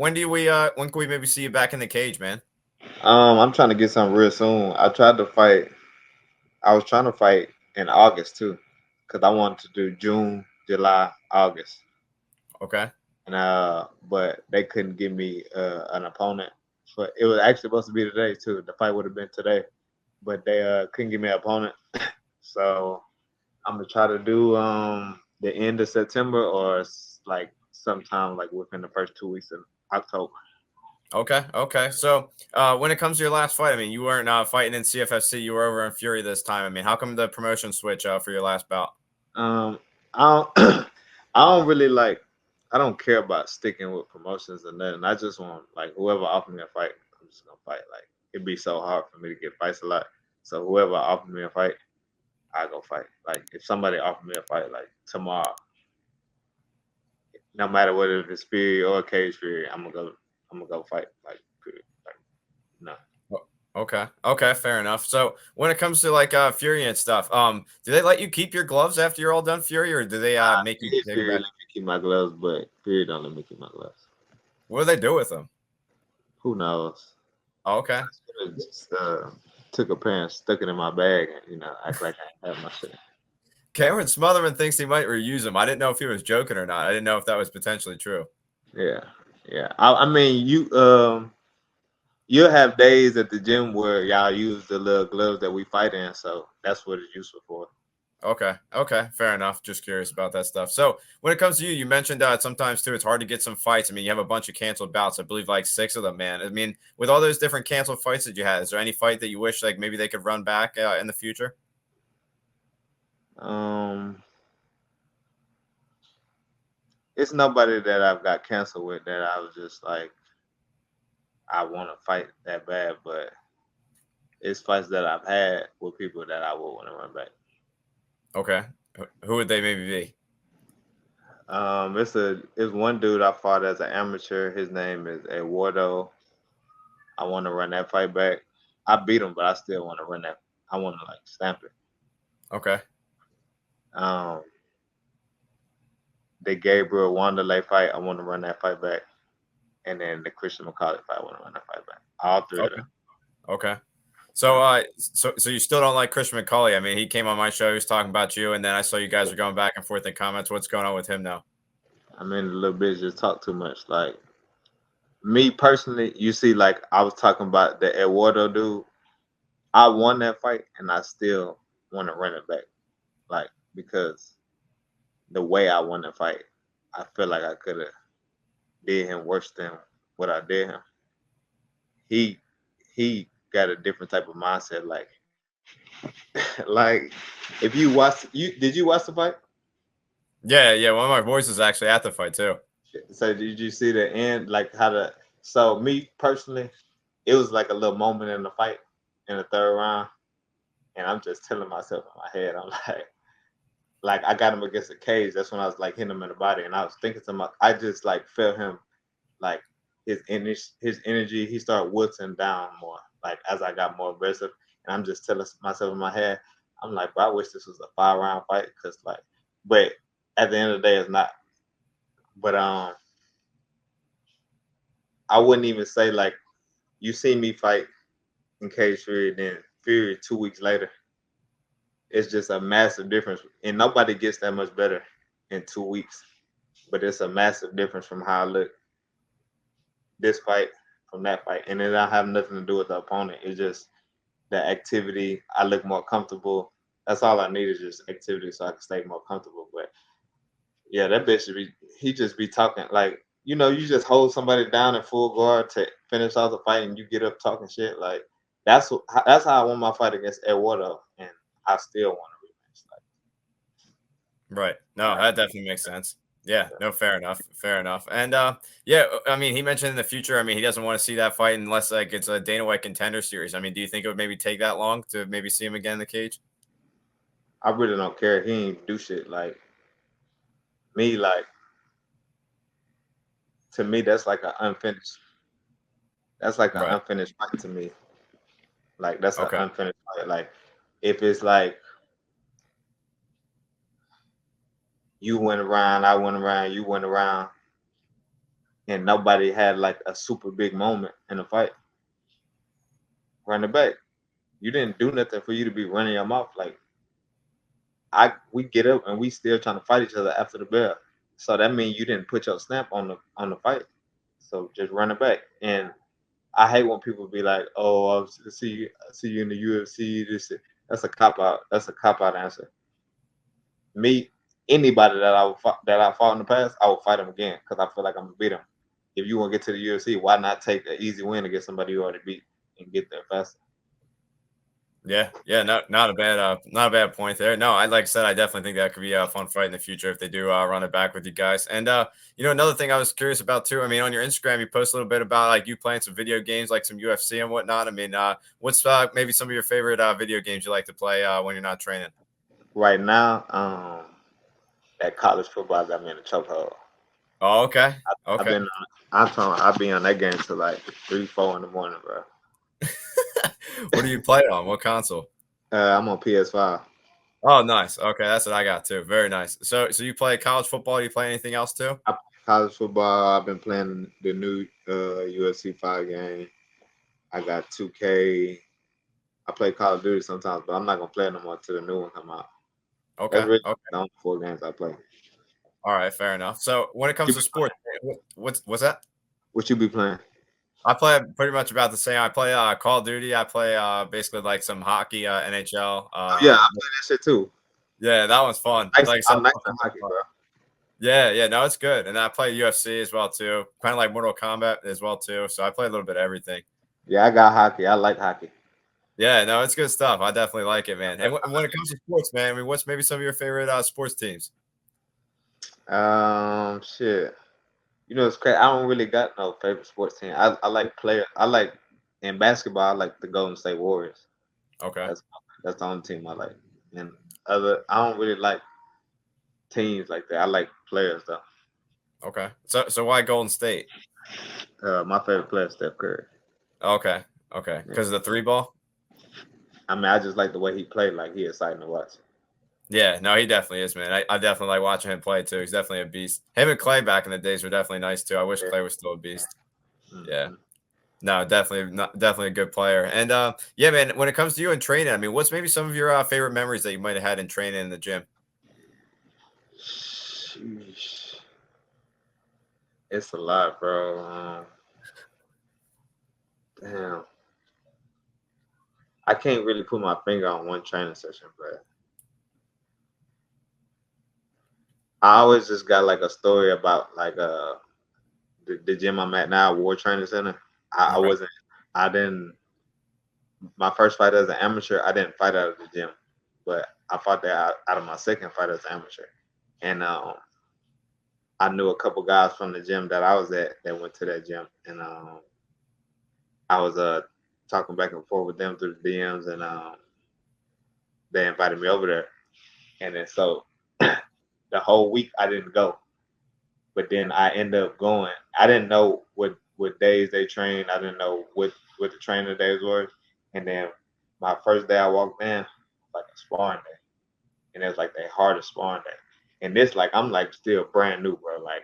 when can we maybe see you back in the cage, man? I'm trying to get something real soon. I tried to fight. I was trying to fight in August too, because I wanted to do June, July, August, Okay. and but they couldn't give me an opponent. But it was actually supposed to be today too. The fight would have been today, but they couldn't give me an opponent. So I'm gonna try to do the end of September or like sometime like within the first 2 weeks of October. Okay. Okay. So, when it comes to your last fight, I mean, you weren't fighting in CFFC. You were over in Fury this time. I mean, how come the promotion switch for your last bout? Um, I don't, I don't really like. I don't care about sticking with promotions or nothing. I just want like whoever offered me a fight, I'm just gonna fight. Like it'd be so hard for me to get fights a lot. So whoever offered me a fight, I go fight. Like if somebody offered me a fight like tomorrow, no matter whether it's Fury or Cage Fury, I'm gonna go. I'm gonna go fight. Like period. Like no. Well, okay. Okay. Fair enough. So, when it comes to like Fury and stuff, do they let you keep your gloves after you're all done Fury, or do they make you Cage take them Fury let back? me keep my gloves, but Fury don't let me keep my gloves. What do they do with them? Who knows? Oh, okay. I just took a pair and stuck it in my bag and act like I ain't have my shit. Cameron Smotherman thinks he might reuse them. I didn't know if he was joking or not. I didn't know if that was potentially true. Yeah, yeah. I mean, you'll have days at the gym where y'all use the little gloves that we fight in, so that's what it's useful for. Okay. Okay. Fair enough. Just curious about that stuff. So when it comes to you, you mentioned sometimes too, it's hard to get some fights. I mean, you have a bunch of canceled bouts. I believe like six of them, man. I mean, with all those different canceled fights that you had, is there any fight that you wish like maybe they could run back in the future? Um, it's nobody that I've got canceled with that I was just like I want to fight that bad, but it's fights that I've had with people that I would want to run back. Okay. Who would they maybe be? It's one dude I fought as an amateur. His name is Eduardo. I want to run that fight back. I beat him, but I still want to run that. I want to like stamp it. Okay. Um, the Gabriel Wanderlei fight, I want to run that fight back, and then the Christian McCauley fight, I want to run that fight back. All three of them. Okay. Okay. So, so you still don't like Christian McCauley? I mean, he came on my show. He was talking about you, and then I saw you guys were going back and forth in comments. What's going on with him now? I mean, a little bit just talk too much. Like me personally, you see, like I was talking about the Eduardo dude. I won that fight, and I still want to run it back, like because the way I won the fight, I feel like I could have did him worse than what I did him. He he got a different type of mindset. Like like if you watch you did you watch the fight? Yeah, yeah. One of my boys is actually at the fight too. So did you see the end? Like how the so me personally, it was like a little moment in the fight in the third round, and I'm just telling myself in my head, I'm like I got him against the cage. That's when I was like hitting him in the body, and I was thinking to my, I just like felt him like his energy. He started wilting down more, like as I got more aggressive, and I'm just telling myself in my head, I'm like, bro, I wish this was a 5 round fight, cause like, but at the end of the day, it's not. But I wouldn't even say like you see me fight in Cage Fury, then Fury 2 weeks later. It's just a massive difference, and nobody gets that much better in 2 weeks. But it's a massive difference from how I look this fight from that fight, and it don't have nothing to do with the opponent. It's just the activity. I look more comfortable. That's all I need is just activity, so I can stay more comfortable. But yeah, that bitch should be. He just be talking like you just hold somebody down in full guard to finish off the fight, and you get up talking shit. Like that's how I won my fight against Eduardo, and I still want a rematch. Right. No, Like, that definitely makes sense. Yeah. No, fair enough. Fair enough. And yeah, I mean, he mentioned in the future. I mean, he doesn't want to see that fight unless like it's a Dana White Contender Series. I mean, do you think it would maybe take that long to maybe see him again in the cage? I really don't care. He ain't do shit. Like me, like to me, that's like an unfinished. That's like an Right. unfinished fight to me. Like that's an Okay. unfinished fight. Like if it's like you went around, I went around, you went around, and nobody had like a super big moment in the fight. Run it back. You didn't do nothing for you to be running your mouth. Like we get up and we still trying to fight each other after the bell. So that means you didn't put your stamp on the fight. So just run it back. And I hate when people be like, "Oh, I see you in the UFC." That's a cop out. That's a cop out answer. Me, anybody that I fought in the past, I will fight them again because I feel like I'm gonna beat them. If you want to get to the UFC, why not take an easy win against somebody you already beat and get there faster? Yeah, yeah, not a bad point there. No, I like I said, I definitely think that could be a fun fight in the future if they do run it back with you guys. And another thing I was curious about too. I mean, on your Instagram, you post a little bit about like you playing some video games, like some UFC and whatnot. I mean, what's maybe some of your favorite video games you like to play when you're not training? Right now, that college football got me in a chokehold. Oh, okay, I've okay. been, I've been on that game till like 3, 4 in the morning, bro. What do you play on? What console? I'm on PS5. Oh, nice. Okay, that's what I got too. Very nice. So you play college football? Do you play anything else too? I play college football. I've been playing the new UFC 5 game. I got 2K. I play Call of Duty sometimes, but I'm not gonna play it no more till the new one come out. That's Okay, really okay. the only 4 games I play. All right, fair enough. So when it comes You to be, sports, what's that? what you be playing? I play pretty much about the same. I play Call of Duty. I play basically like some hockey, NHL. Oh, yeah, I play that shit too. Yeah, that one's fun. Like I said, I'm nice at hockey, bro. yeah, yeah, no, it's good. And I play UFC as well too. Kind of like Mortal Kombat as well too. So I play a little bit of everything. Yeah, I got hockey. I like hockey. Yeah, no, it's good stuff. I definitely like it, man. And when it comes to sports, man, I mean, what's maybe some of your favorite sports teams? Shit. You know, it's crazy. I don't really got no favorite sports team. I like players. I like in basketball. I like the Golden State Warriors. Okay, That's that's the only team I like. And I don't really like teams like that. I like players though. okay. So why Golden State? My favorite player is Steph Curry. Okay, okay. Yeah. Because of the three ball. I mean, I just like the way he played. Like he exciting to watch. Yeah, no, he definitely is, man. I definitely like watching him play too. He's definitely a beast. Him and Clay back in the days were definitely nice too. I wish Yeah. Clay was still a beast. Yeah. Mhm. No, definitely not definitely a good player. And yeah, man, when it comes to you and training, I mean, what's maybe some of your favorite memories that you might have had in training in the gym? Sheesh. It's a lot, bro. Damn. I can't really put my finger on one training session, but I always just got like a story about like the gym I'm at now, War Training Center. I Okay. wasn't I didn't my first fight as an amateur, I didn't fight out of the gym. But I fought there out of my second fight as an amateur. And I knew a couple guys from the gym that I was at that went to that gym. And I was talking back and forth with them through the DMs and they invited me over there. And then so the whole week I didn't go. But then I ended up going. I didn't know what days they trained. I didn't know what the training days were. And then my first day I walked in, like a sparring day, and it was like the hardest sparring day. And this like I'm like still brand new, bro. Like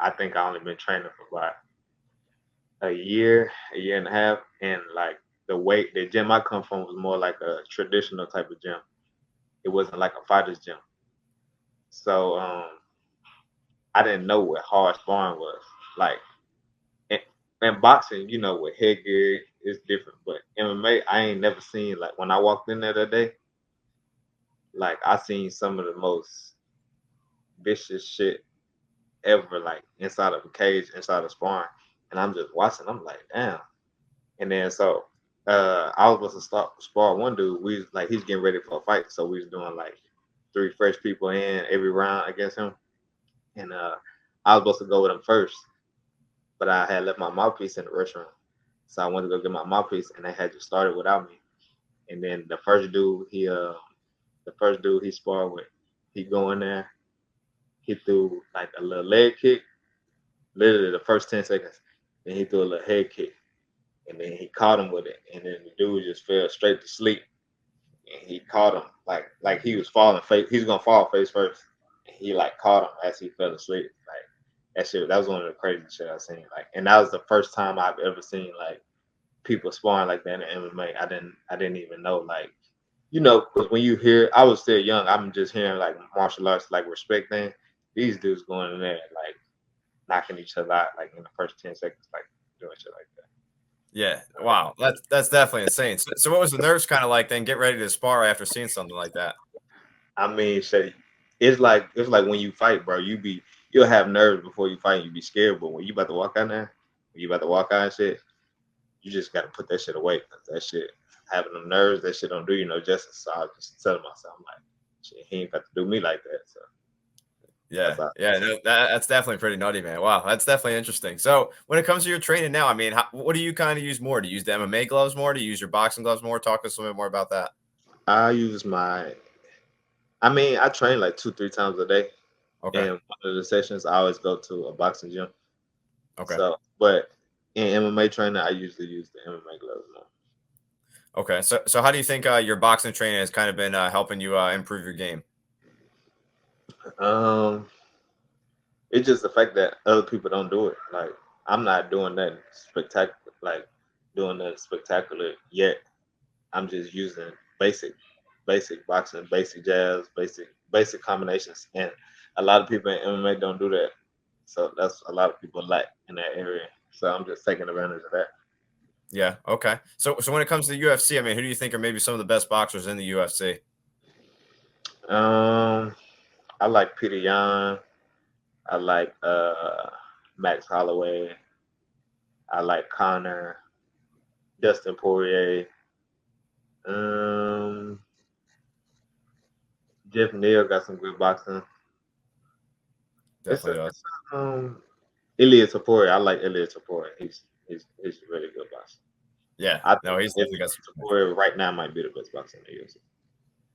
I think I only been training for about a year and a half, and like the gym I come from was more like a traditional type of gym. It wasn't like a fighter's gym. So I didn't know what hard sparring was. Like and, and boxing, you know, with headgear is different. But MMA, I ain't never seen like when I walked in there that day, like I seen some of the most vicious shit ever, like inside of a cage, inside of sparring. And I'm just watching, I'm like, damn. And then so I was supposed to start spar one dude. We was like he's getting ready for a fight. So we was doing like 3 fresh people in every round against him. And I was supposed to go with him first, but I had left my mouthpiece in the restaurant. So I went to go get my mouthpiece, and they had just started without me. And then the first dude he sparred with, he go in there, he threw like a little leg kick, literally the first 10 seconds. Then he threw a little head kick, and then he caught him with it, and then the dude just fell straight to sleep. And he caught him like he was falling face, he's gonna fall face first. And he like caught him as he fell asleep, like. That was one of the craziest shit I've seen. Like, and that was the first time I've ever seen like people sparring like that in MMA. I didn't even know like, because when you hear, I was still young. I'm just hearing like martial arts, like respect thing. These dudes going in there like knocking each other out like in the first 10 seconds, like doing shit like that. Yeah. Wow. That's definitely insane. So what was the nerves kind of like then get ready to spar after seeing something like that? I mean, shit, it's like when you fight, bro. You'll have nerves before you fight. And you be scared, but when you about to walk out there, when you about to walk out and shit, you just got to put that shit away. Cause that shit, having them nerves, that shit don't do you no justice. So I was just telling myself, I'm like, shit, he ain't got to do me like that. So Yeah, that's how. yeah, no, that's definitely pretty nutty, man. Wow, that's definitely interesting. So, when it comes to your training now, I mean, what do you kind of use more? Do you use the MMA gloves more? Do you use your boxing gloves more? Talk to us a little bit more about that. I use my. I mean, I train like 2, 3 times a day, Okay, and one of the sessions I always go to a boxing gym. okay, So, but in MMA training, I usually use the MMA gloves more. okay. So how do you think your boxing training has kind of been helping you improve your game? Um, it's just the fact that other people don't do it. Like I'm not doing that spectacular, like doing that spectacular yet. I'm just using basic, basic boxing, basic jabs, basic combinations, and a lot of people in MMA don't do that. So that's a lot of people lack in that area. So I'm just taking advantage of that. Yeah, okay. So when it comes to the UFC, I mean, who do you think are maybe some of the best boxers in the UFC? Um, I like Peter Yan. I like Max Holloway. I like Connor, Dustin Poirier. Um, Jeff Neal got some good boxing. It's a, Definitely does. it's Ilya Tapori. I like Ilya Tapori. He's a really good boxer. Yeah, I no, think he's definitely got Ilya some. Tapori right now might be the best boxer in the UFC.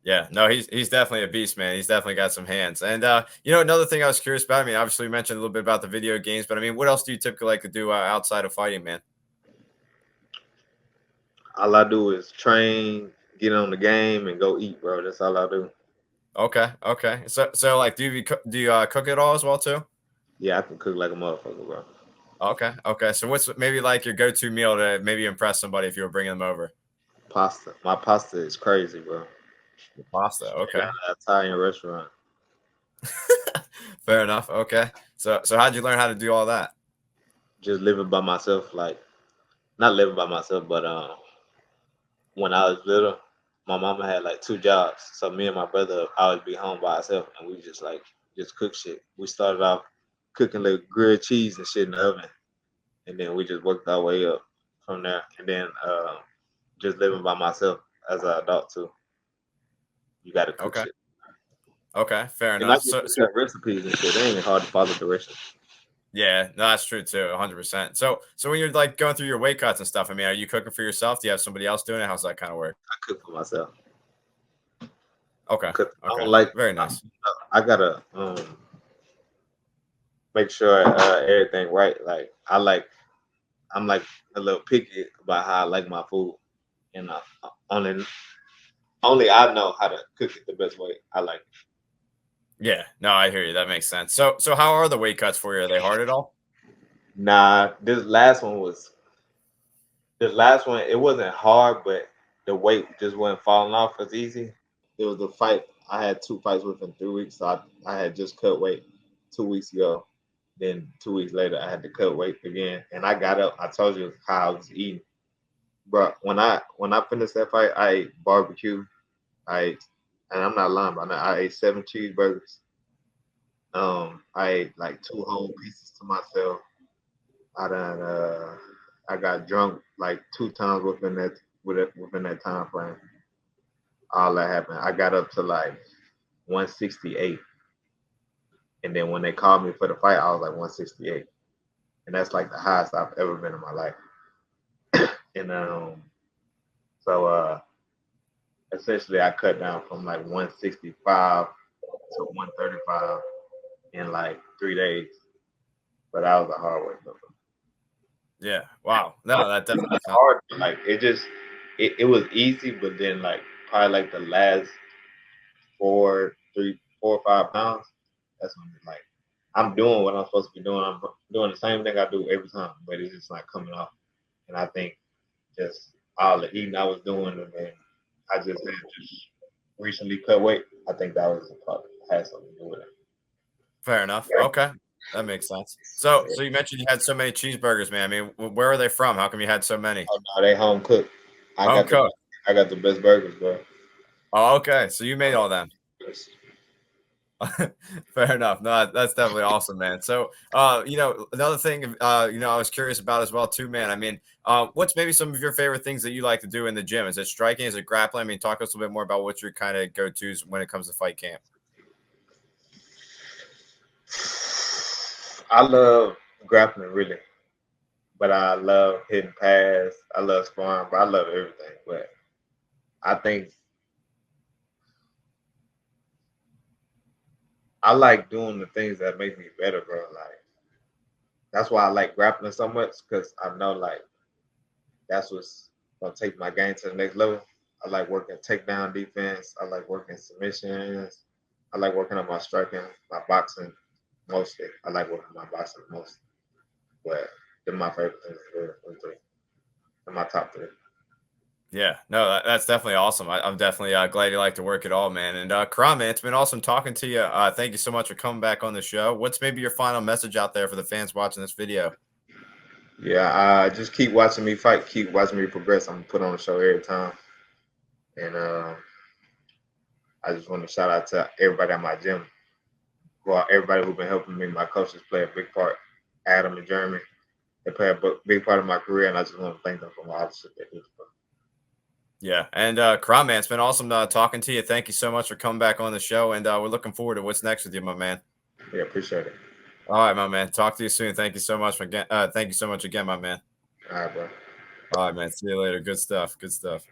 Yeah, no, he's definitely a beast, man. He's definitely got some hands. And another thing I was curious about. I mean, obviously we mentioned a little bit about the video games, but I mean, what else do you typically like to do outside of fighting, man? All I do is train, get on the game, and go eat, bro. That's all I do. Okay, okay. So like, do you cook it all as well too? Yeah, I can cook like a motherfucker, bro. Okay, okay. So what's maybe like your go-to meal to maybe impress somebody if you were bringing them over? Pasta. My pasta is crazy, bro. Pasta. Straight Okay, out of an Italian restaurant. fair enough. Okay. So how'd you learn how to do all that? Just living by myself, like not living by myself, but when I was little, my mama had like 2 jobs. So me and my brother always be home by ourselves and we just cook shit. We started off cooking like grilled cheese and shit in the oven. And then we just worked our way up from there. And then just living by myself as an adult too. You gotta cook Okay, shit. okay, fair And I enough. just So, look at recipes and shit. It ain't hard to follow directions. yeah, no, that's true too, 100%. So when you're like going through your weight cuts and stuff, I mean, are you cooking for yourself? Do you have somebody else doing it? How's that kind of work? I cook for myself. Okay, Cause I okay, don't like very nice. I gotta make sure everything right. Like I'm like a little picky about how I like my food, and only I know how to cook it the best way I like it. Yeah, no, I hear you. That makes sense. So how are the weight cuts for you? Are they hard at all? Nah, this last one. It wasn't hard, but the weight just wasn't falling off as easy. It was a fight. I had 2 fights within 3 weeks, so I had just cut weight 2 weeks ago. Then 2 weeks later, I had to cut weight again, and I got up. I told you how I was eating, bro. When I finished that fight, I ate barbecue. I ate, and I'm not lying, bro. I ate 7 cheeseburgers. I ate like 2 whole pieces to myself. I done I got drunk like 2 times within that time frame. All that happened. I got up to like 168, and then when they called me for the fight, I was like 168, and that's like the highest I've ever been in my life. And so essentially, I cut down from like 165 to 135 in like 3 days. But that was a hard way. Yeah. Wow. No, that It's not definitely sounds. hard. Like it was easy, but then like probably like the last 4 or 5 pounds, that's when it's like. I'm doing what I'm supposed to be doing. I'm doing the same thing I do every time, but it's just not coming off. And I think just all the eating I was doing, and then I just had just recently cut weight. I think that was probably had something to do with it. Fair enough. Okay. That makes sense. So you mentioned you had so many cheeseburgers, man. I mean, where are they from? How come you had so many? Oh no, they home cooked. I Home got the cooked. I got the best burgers, bro. Oh, okay. So you made all them. Fair enough. No, that's definitely awesome, man. So, another thing, I was curious about as well, too, man. I mean, what's maybe some of your favorite things that you like to do in the gym? Is it striking? Is it grappling? I mean, talk to us a little bit more about what your kind of go-tos when it comes to fight camp. I love grappling really, but I love hitting pads. I love sparring, but I love everything. But I think I like doing the things that make me better, bro. Like that's why I like grappling so much because I know like that's what's gonna take my game to the next level. I like working takedown defense. I like working submissions. I like working on my striking, my boxing mostly. I like working on my boxing mostly. But they're my favorite things to do. They're my top three. Yeah, no, that's definitely awesome. I'm definitely glad you like to work it all, man. And Karan, man, it's been awesome talking to you. Thank you so much for coming back on the show. What's maybe your final message out there for the fans watching this video? Yeah, just keep watching me fight, keep watching me progress. I'm gonna put on a show every time. And I just want to shout out to everybody at my gym. Well, everybody who's been helping me. My coaches play a big part. Adam and Jeremy, they play a big part of my career, and I just want to thank them for all the shit they do. Yeah, and Karan, man, it's been awesome talking to you. Thank you so much for coming back on the show, and we're looking forward to what's next with you, my man. Yeah, appreciate it. All right, my man. Talk to you soon. Thank you so much again. Thank you so much again, my man. All right, bro. All right, man. See you later. Good stuff. Good stuff.